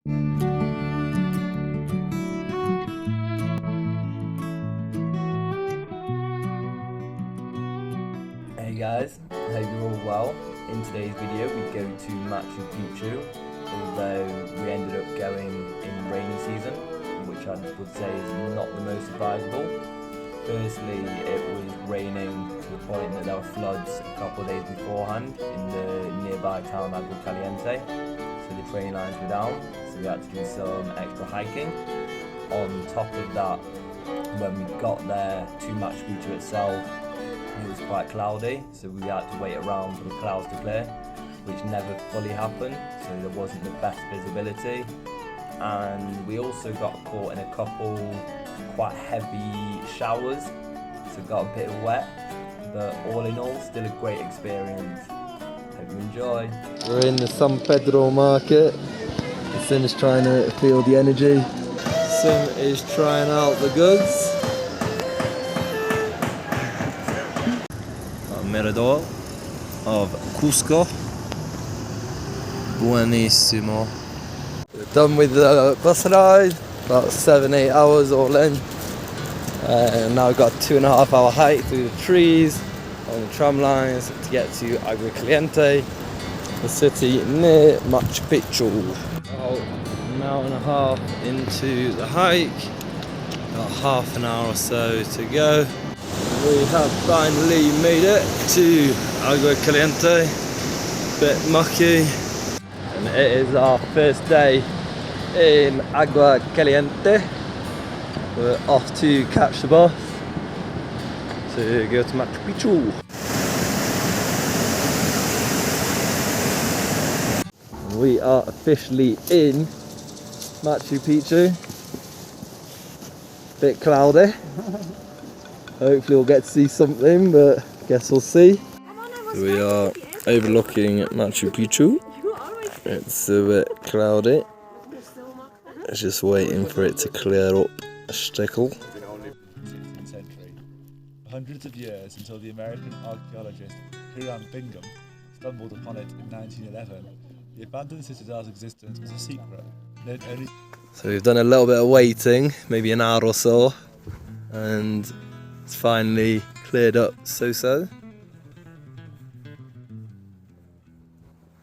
Hey guys, I hope you're all well. In today's video we go to Machu Picchu, although we ended up going in rainy season, which I would say is not the most advisable. Firstly, it was raining to the point that there were floods a couple of days beforehand in the nearby town Agua Caliente, so the train lines were down, so we had to do some extra hiking. On top of that, when we got there to Machu Picchu itself, it was quite cloudy, so we had to wait around for the clouds to clear, which never fully happened, so there wasn't the best visibility. And we also got caught in a couple quite heavy showers, so got a bit wet, but all in all, still a great experience. Hope you enjoy. We're in the San Pedro market. Sim is trying to feel the energy. Sim is trying out the goods. Mirador of Cusco. Buonissimo. We're done with the bus ride, about 7-8 hours all in. Now we've got a 2.5 hour hike through the trees on the tram lines to get to Agua Caliente, the city near Machu Picchu. About an hour and a half into the hike, about half an hour or so to go. We have finally made it to Agua Caliente, bit mucky, and it is our first day in Agua Caliente. We're off to catch the bus to go to Machu Picchu. We are officially in Machu Picchu. Bit cloudy. Hopefully we'll get to see something, but I guess we'll see. We are overlooking Machu Picchu. It's a bit cloudy. It's just waiting for it to clear up a stickle. 16th century, hundreds of years until the American archaeologist Hiram Bingham stumbled upon it in 1911. The abandoned citadel's existence was a secret, known only. So we've done a little bit of waiting, maybe an hour or so, and it's finally cleared up so-so.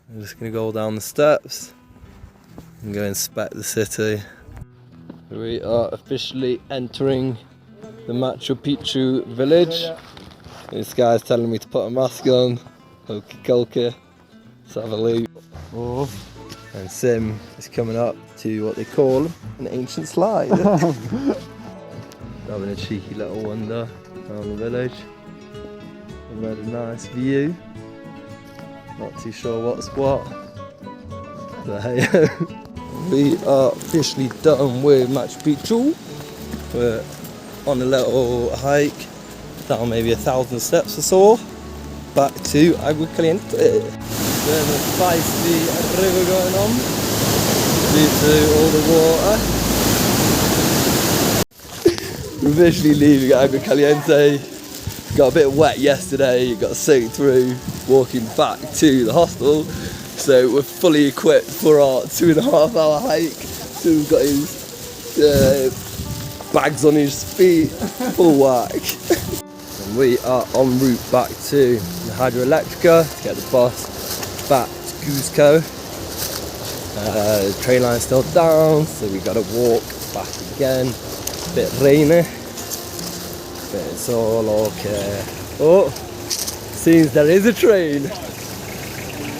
I'm just going to go down the steps and go inspect the city. We are officially entering the Machu Picchu village. This guy's telling me to put a mask on. Hokey cokey. Let's have a look. Oh. And Sim is coming up to what they call an ancient slide. Having a cheeky little wander around the village. We've had a nice view. Not too sure what's what. But hey, we are officially done with Machu Picchu. We're on a little hike down maybe 1,000 steps or so back to Agua Caliente. There's a feisty river going on due to all the water. We're officially leaving Agua Caliente. Got a bit wet yesterday, got soaked through walking back to the hostel. So we're fully equipped for our 2.5 hour hike. So we've got his bags on his feet, full whack. And we are en route back to the hydroelectrica to get the bus back to Cusco. The train line's still down, so we got to walk back again. Bit rainy, but it's all okay. Oh, seems there is a train.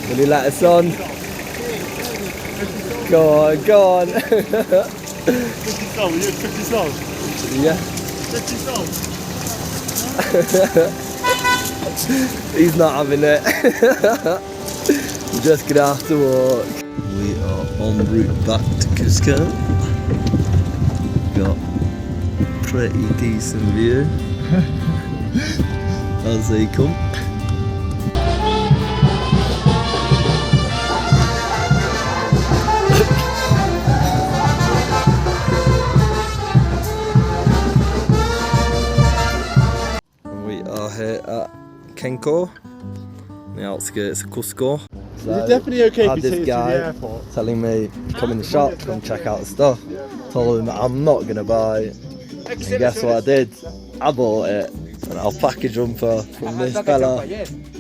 Will you let us on? Go on, go on. 50 soul, you 50 soul? Yeah. 50 soul? He's not having it. We're just gonna have to walk. We are en route back to Cusco. Got pretty decent view as they come. We are here at Qenko, on the outskirts of Cusco. So Is it definitely okay I if had you take this us to the guy airport? telling me, come in the shop, come check out the stuff. Told him that I'm not gonna buy it. And guess what I did? I bought it. An alpaca jumper from this fella.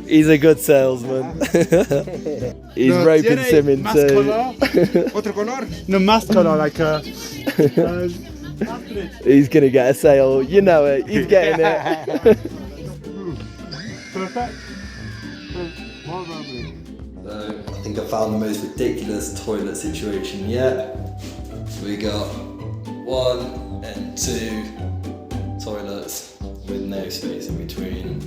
He's a good salesman. He's raping Simmon too. Otro color? No, más color, like a... He's gonna get a sale, you know it, he's getting it. Perfect. So, I think I found the most ridiculous toilet situation yet. We got 1 and 2 toilets with no space in between.